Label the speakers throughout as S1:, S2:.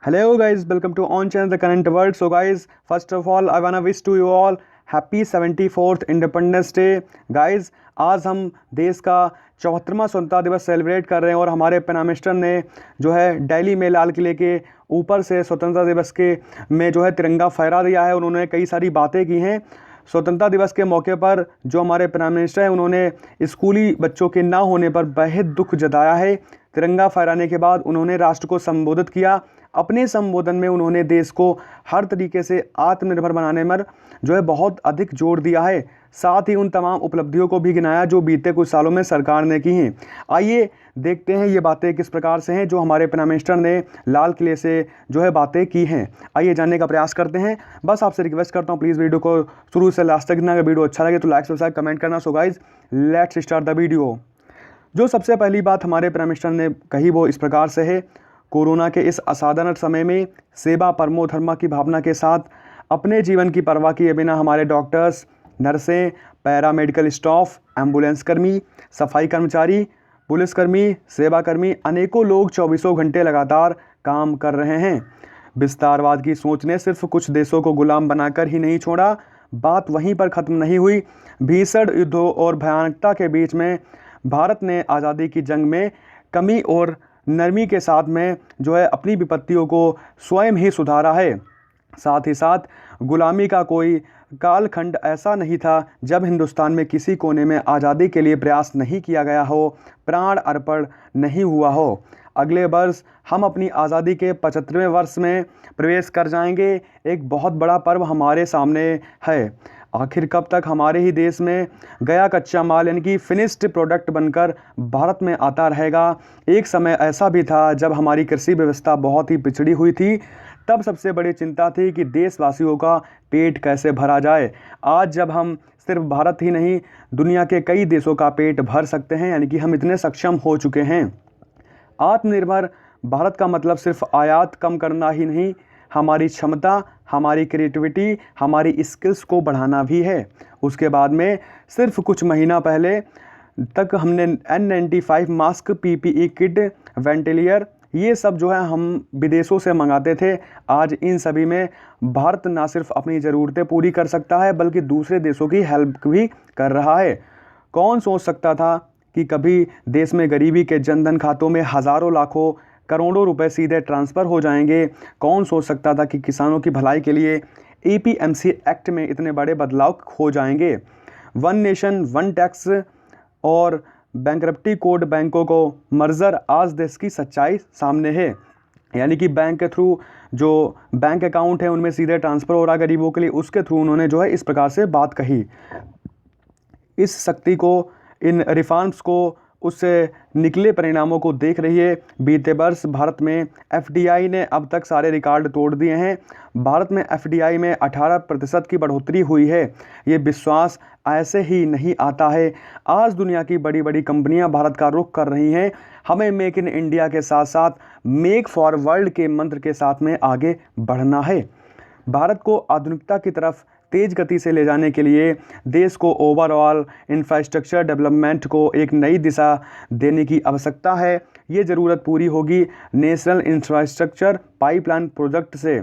S1: Hello guys, welcome to on channel The Current World. So guys, first of all I wanna wish to you all happy 74th independence day. Guys आज हम देश का 74वां स्वतंत्रता दिवस celebrate कर रहे हैं और हमारे प्राइम मिनिस्टर ने जो है दिल्ली में लाल किले के ऊपर से स्वतंत्रता दिवस के में जो है तिरंगा फहरा दिया है। उन्होंने कई सारी बातें की हैं। स्वतंत्रता दिवस के मौके पर जो हमारे प्राइम मिनिस्टर हैं उन्होंने स्कूली बच्चों के ना होने पर बेहद दुख जताया है। तिरंगा फहराने के बाद उन्होंने राष्ट्र को संबोधित किया। अपने संबोधन में उन्होंने देश को हर तरीके से आत्मनिर्भर बनाने में जो है बहुत अधिक जोर दिया है। साथ ही उन तमाम उपलब्धियों को भी गिनाया जो बीते कुछ सालों में सरकार ने की हैं। आइए देखते हैं ये बातें किस प्रकार से हैं जो हमारे प्राइम मिनिस्टर ने लाल किले से जो है बातें की हैं। आइए जानने का प्रयास करते हैं। बस आपसे रिक्वेस्ट करता हूँ प्लीज़ वीडियो को शुरू से लास्ट तक देखना। अगर वीडियो अच्छा लगे तो लाइक सब्सक्राइब कमेंट करना। So guys let's start the video. जो सबसे पहली बात हमारे प्राइम मिनिस्टर ने कही वो इस प्रकार से है। कोरोना के इस असाधारण समय में सेवा परमो धर्म की भावना के साथ अपने जीवन की परवाह किए बिना हमारे डॉक्टर्स, नर्सें, पैरामेडिकल स्टाफ, एम्बुलेंस कर्मी, सफाई कर्मचारी, पुलिसकर्मी, सेवाकर्मी अनेकों लोग चौबीसों घंटे लगातार काम कर रहे हैं। विस्तारवाद की सोच ने सिर्फ कुछ देशों को गुलाम बनाकर ही नहीं छोड़ा। बात वहीं पर ख़त्म नहीं हुई। भीषण युद्धों और भयानकता के बीच में भारत ने आज़ादी की जंग में कमी और नरमी के साथ में जो है अपनी विपत्तियों को स्वयं ही सुधारा है। साथ ही साथ गुलामी का कोई कालखंड ऐसा नहीं था जब हिंदुस्तान में किसी कोने में आज़ादी के लिए प्रयास नहीं किया गया हो, प्राण अर्पण नहीं हुआ हो। अगले वर्ष हम अपनी आज़ादी के 75वें वर्ष में प्रवेश कर जाएंगे। एक बहुत बड़ा पर्व हमारे सामने है। आखिर कब तक हमारे ही देश में गया कच्चा माल यानी कि फिनिश्ड प्रोडक्ट बनकर भारत में आता रहेगा। एक समय ऐसा भी था जब हमारी कृषि व्यवस्था बहुत ही पिछड़ी हुई थी। तब सबसे बड़ी चिंता थी कि देशवासियों का पेट कैसे भरा जाए। आज जब हम सिर्फ भारत ही नहीं दुनिया के कई देशों का पेट भर सकते हैं यानी कि हम इतने सक्षम हो चुके हैं। आत्मनिर्भर भारत का मतलब सिर्फ आयात कम करना ही नहीं, हमारी क्षमता, हमारी क्रिएटिविटी, हमारी स्किल्स को बढ़ाना भी है। उसके बाद में सिर्फ कुछ महीना पहले तक हमने N95 mask, PPE kit, ventilator ये सब जो है हम विदेशों से मंगाते थे। आज इन सभी में भारत ना सिर्फ अपनी ज़रूरतें पूरी कर सकता है बल्कि दूसरे देशों की हेल्प भी कर रहा है। कौन सोच सकता था कि कभी देश में गरीबी के जनधन खातों में हज़ारों लाखों करोड़ों रुपए सीधे ट्रांसफ़र हो जाएंगे। कौन सोच सकता था कि किसानों की भलाई के लिए APMC एक्ट में इतने बड़े बदलाव हो जाएंगे। वन नेशन वन टैक्स और बैंकरप्टी कोड बैंकों को मर्जर आज देश की सच्चाई सामने है। यानी कि बैंक के थ्रू जो बैंक अकाउंट है उनमें सीधे ट्रांसफ़र हो रहा गरीबों के लिए, उसके थ्रू उन्होंने जो है इस प्रकार से बात कही। इस शक्ति को, इन रिफॉर्म्स को, उससे निकले परिणामों को देख रही है। बीते वर्ष भारत में FDI ने अब तक सारे रिकॉर्ड तोड़ दिए हैं। भारत में FDI में 18% की बढ़ोतरी हुई है। ये विश्वास ऐसे ही नहीं आता है। आज दुनिया की बड़ी बड़ी कंपनियां भारत का रुख कर रही हैं। हमें मेक इन इंडिया के साथ साथ मेक फॉर वर्ल्ड के मंत्र के साथ में आगे बढ़ना है। भारत को आधुनिकता की तरफ तेज़ गति से ले जाने के लिए देश को ओवरऑल इंफ्रास्ट्रक्चर डेवलपमेंट को एक नई दिशा देने की आवश्यकता है। ये ज़रूरत पूरी होगी नेशनल इंफ्रास्ट्रक्चर पाइपलाइन प्रोजेक्ट से,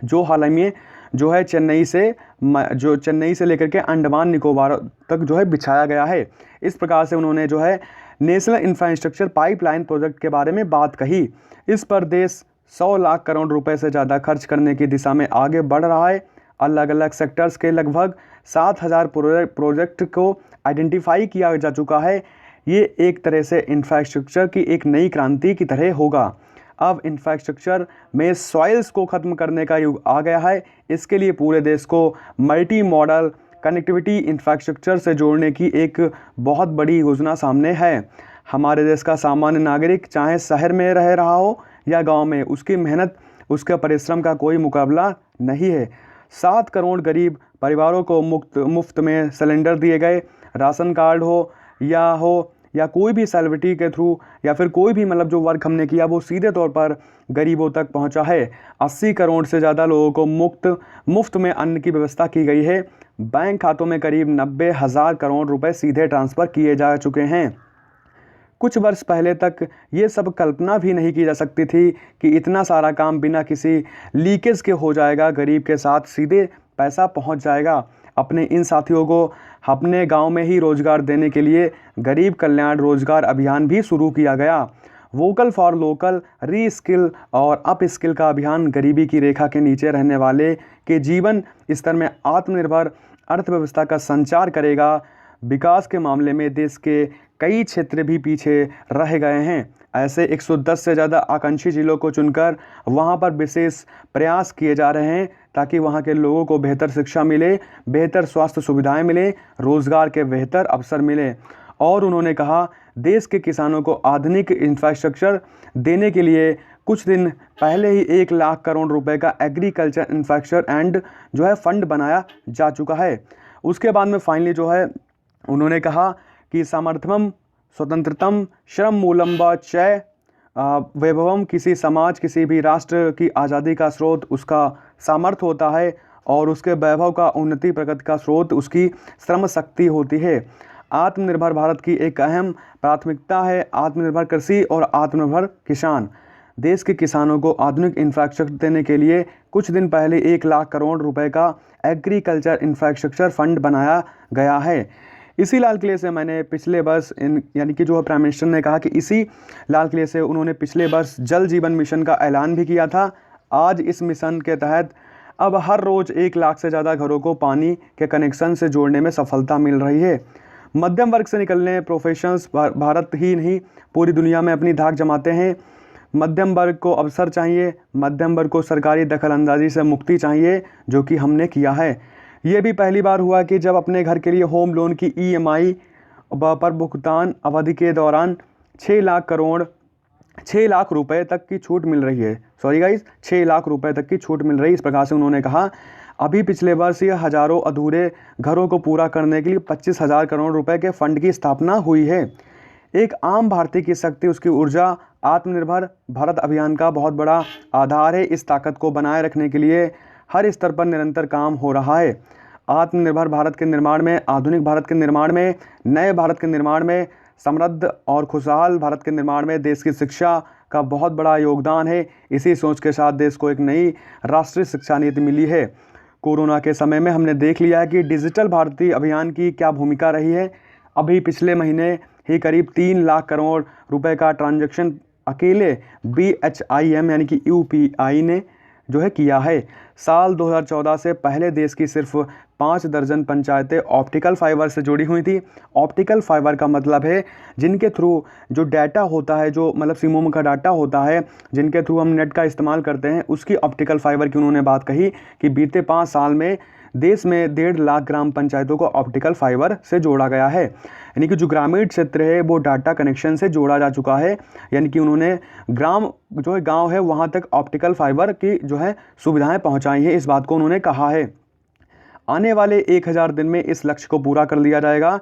S1: जो हाल ही में जो है चेन्नई से लेकर के अंडमान निकोबार तक जो है बिछाया गया है। इस प्रकार से उन्होंने जो है नेशनल इंफ्रास्ट्रक्चर पाइपलाइन प्रोजेक्ट के बारे में बात कही। इस पर देश 100 लाख करोड़ रुपए से ज़्यादा खर्च करने की दिशा में आगे बढ़ रहा है। अलग अलग सेक्टर्स के लगभग 7000 प्रोजेक्ट को आइडेंटिफाई किया जा चुका है। ये एक तरह से इंफ्रास्ट्रक्चर की एक नई क्रांति की तरह होगा। अब इंफ्रास्ट्रक्चर में सॉइल्स को ख़त्म करने का युग आ गया है। इसके लिए पूरे देश को मल्टी मॉडल कनेक्टिविटी इंफ्रास्ट्रक्चर से जोड़ने की एक बहुत बड़ी योजना सामने है। हमारे देश का सामान्य नागरिक चाहे शहर में रह रहा हो या गाँव में, उसकी मेहनत, उसके परिश्रम का कोई मुकाबला नहीं है। 7 करोड़ गरीब परिवारों को मुफ्त में सिलेंडर दिए गए। राशन कार्ड हो या कोई भी सेलिब्रिटी के थ्रू या फिर कोई भी मतलब जो वर्क हमने किया वो सीधे तौर पर गरीबों तक पहुंचा है। 80 करोड़ से ज़्यादा लोगों को मुफ्त में अन्न की व्यवस्था की गई है। बैंक खातों में करीब 90,000 करोड़ रुपए सीधे ट्रांसफ़र किए जा चुके हैं। कुछ वर्ष पहले तक ये सब कल्पना भी नहीं की जा सकती थी कि इतना सारा काम बिना किसी लीकेज के हो जाएगा, गरीब के साथ सीधे पैसा पहुंच जाएगा। अपने इन साथियों को अपने गांव में ही रोजगार देने के लिए गरीब कल्याण रोजगार अभियान भी शुरू किया गया। वोकल फॉर लोकल, री स्किल और अप स्किल का अभियान गरीबी की रेखा के नीचे रहने वाले के जीवन स्तर में आत्मनिर्भर अर्थव्यवस्था का संचार करेगा। विकास के मामले में देश के कई क्षेत्र भी पीछे रह गए हैं। ऐसे 110 से ज़्यादा आकांक्षी जिलों को चुनकर वहां पर विशेष प्रयास किए जा रहे हैं ताकि वहां के लोगों को बेहतर शिक्षा मिले, बेहतर स्वास्थ्य सुविधाएं मिले, रोजगार के बेहतर अवसर मिले। और उन्होंने कहा, देश के किसानों को आधुनिक इंफ्रास्ट्रक्चर देने के लिए कुछ दिन पहले ही 1 लाख करोड़ रुपए का एग्रीकल्चर इंफ्रास्ट्रक्चर एंड जो है फंड बनाया जा चुका है। उसके बाद में फाइनली जो है उन्होंने कहा कि सामर्थ्यम स्वतंत्रतम श्रम मूलम व चय वैभवम, किसी समाज किसी भी राष्ट्र की आज़ादी का स्रोत उसका सामर्थ्य होता है और उसके वैभव का उन्नति प्रगति का स्रोत उसकी श्रम शक्ति होती है। आत्मनिर्भर भारत की एक अहम प्राथमिकता है आत्मनिर्भर कृषि और आत्मनिर्भर किसान। देश के किसानों को आधुनिक इंफ्रास्ट्रक्चर देने के लिए कुछ दिन पहले 1 लाख करोड़ रुपए का एग्रीकल्चर इंफ्रास्ट्रक्चर फंड बनाया गया है। इसी लाल किले से मैंने पिछले वर्ष यानी कि जो प्राइम मिनिस्टर ने कहा कि इसी लाल किले से उन्होंने पिछले वर्ष जल जीवन मिशन का ऐलान भी किया था। आज इस मिशन के तहत अब हर रोज़ 1 लाख से ज़्यादा घरों को पानी के कनेक्शन से जोड़ने में सफलता मिल रही है। मध्यम वर्ग से निकलने प्रोफेशनल्स भारत ही नहीं पूरी दुनिया में अपनी धाक जमाते हैं। मध्यम वर्ग को अवसर चाहिए, मध्यम वर्ग को सरकारी दखलंदाजी से मुक्ति चाहिए, जो कि हमने किया है। ये भी पहली बार हुआ कि जब अपने घर के लिए होम लोन की EMI पर भुगतान अवधि के दौरान 6 लाख रुपए तक की छूट मिल रही है। सॉरी गाइस, 6 लाख रुपए तक की छूट मिल रही है। इस प्रकार से उन्होंने कहा, अभी पिछले वर्ष ये हज़ारों अधूरे घरों को पूरा करने के लिए 25,000 करोड़ रुपए के फंड की स्थापना हुई है। एक आम भारतीय की शक्ति, उसकी ऊर्जा आत्मनिर्भर भारत अभियान का बहुत बड़ा आधार है। इस ताकत को बनाए रखने के लिए हर स्तर पर निरंतर काम हो रहा है। आत्मनिर्भर भारत के निर्माण में, आधुनिक भारत के निर्माण में, नए भारत के निर्माण में, समृद्ध और खुशहाल भारत के निर्माण में देश की शिक्षा का बहुत बड़ा योगदान है। इसी सोच के साथ देश को एक नई राष्ट्रीय शिक्षा नीति मिली है। कोरोना के समय में हमने देख लिया है कि डिजिटल भारतीय अभियान की क्या भूमिका रही है। अभी पिछले महीने ही करीब 3 लाख करोड़ रुपए का ट्रांजैक्शन अकेले BHIM यानी कि UPI ने जो है किया है। साल 2014 से पहले देश की सिर्फ 5 दर्जन पंचायतें ऑप्टिकल फाइबर से जुड़ी हुई थी। ऑप्टिकल फाइबर का मतलब है जिनके थ्रू जो डाटा होता है, जो मतलब सिमों का डाटा होता है, जिनके थ्रू हम नेट का इस्तेमाल करते हैं, उसकी ऑप्टिकल फाइबर की उन्होंने बात कही कि बीते 5 साल में देश में 1.5 लाख ग्राम पंचायतों को ऑप्टिकल फाइबर से जोड़ा गया है। यानी कि जो ग्रामीण क्षेत्र है वो डाटा कनेक्शन से जोड़ा जा चुका है। यानी कि उन्होंने ग्राम जो है गांव है वहां तक ऑप्टिकल फाइबर की जो है सुविधाएं पहुंचाई हैं। इस बात को उन्होंने कहा है। आने वाले 1000 दिन में इस लक्ष्य को पूरा कर लिया जाएगा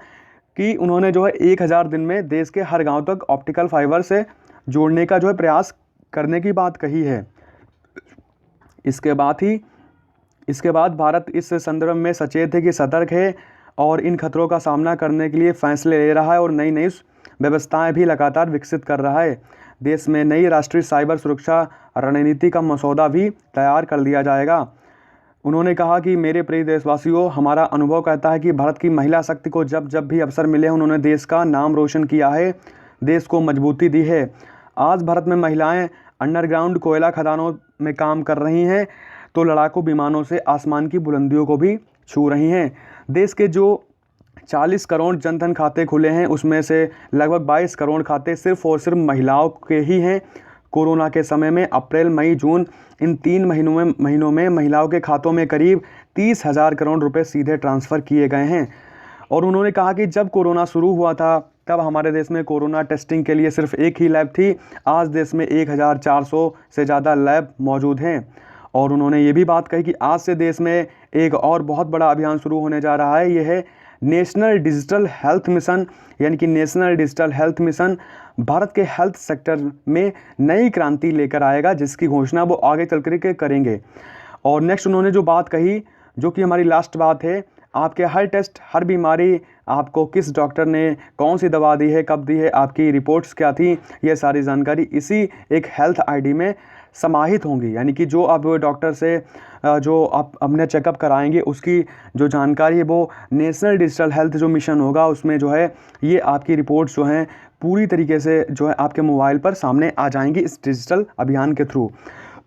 S1: कि उन्होंने जो है 1000 दिन में देश के हर गाँव तक ऑप्टिकल फाइबर से जोड़ने का जो है प्रयास करने की बात कही है। इसके बाद भारत इस संदर्भ में सचेत है कि सतर्क है और इन खतरों का सामना करने के लिए फैसले ले रहा है और नई नई व्यवस्थाएं भी लगातार विकसित कर रहा है। देश में नई राष्ट्रीय साइबर सुरक्षा रणनीति का मसौदा भी तैयार कर लिया जाएगा। उन्होंने कहा कि मेरे प्रिय देशवासियों, हमारा अनुभव कहता है कि भारत की महिला शक्ति को जब जब भी अवसर मिले उन्होंने देश का नाम रोशन किया है, देश को मजबूती दी है। आज भारत में महिलाएं अंडरग्राउंड कोयला खदानों में काम कर रही हैं तो लड़ाकू विमानों से आसमान की बुलंदियों को भी छू रही हैं। देश के जो 40 करोड़ जनधन खाते खुले हैं उसमें से लगभग 22 करोड़ खाते सिर्फ और सिर्फ महिलाओं के ही हैं। कोरोना के समय में अप्रैल, मई, जून इन 3 महीनों में महिलाओं के खातों में करीब 30,000 करोड़ रुपए सीधे ट्रांसफ़र किए गए हैं। और उन्होंने कहा कि जब कोरोना शुरू हुआ था तब हमारे देश में कोरोना टेस्टिंग के लिए सिर्फ एक ही लैब थी। आज देश में 1400 से ज़्यादा लैब मौजूद हैं। और उन्होंने ये भी बात कही कि आज से देश में एक और बहुत बड़ा अभियान शुरू होने जा रहा है। यह है नेशनल डिजिटल हेल्थ मिशन। यानी कि national digital health mission Bharat के हेल्थ सेक्टर में नई क्रांति लेकर आएगा, जिसकी घोषणा वो आगे चल कर के करेंगे। और नेक्स्ट उन्होंने जो बात कही, जो कि हमारी लास्ट बात है, आपके हर टेस्ट, हर बीमारी आपको किस डॉक्टर ने कौन सी दवा दी है, कब दी है, आपकी रिपोर्ट्स क्या थी, ये सारी जानकारी इसी एक हेल्थ आईडी में समाहित होंगी। यानी कि जो आप डॉक्टर से जो आप अपने चेकअप कराएंगे उसकी जो जानकारी है वो नेशनल डिजिटल हेल्थ जो मिशन होगा उसमें जो है ये आपकी रिपोर्ट्स जो हैं पूरी तरीके से जो है आपके मोबाइल पर सामने आ जाएंगी इस डिजिटल अभियान के थ्रू।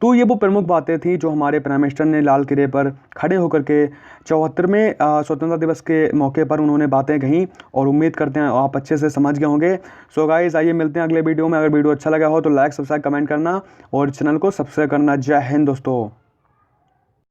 S1: तो ये वो प्रमुख बातें थी जो हमारे प्राइम मिनिस्टर ने लाल किले पर खड़े होकर के 74वें स्वतंत्रता दिवस के मौके पर उन्होंने बातें कहीं, और उम्मीद करते हैं आप अच्छे से समझ गए होंगे। सो गाइस, आइए मिलते हैं अगले वीडियो में। अगर वीडियो अच्छा लगा हो तो लाइक, सब्सक्राइब, कमेंट करना और चैनल को सब्सक्राइब करना। जय हिंद दोस्तों।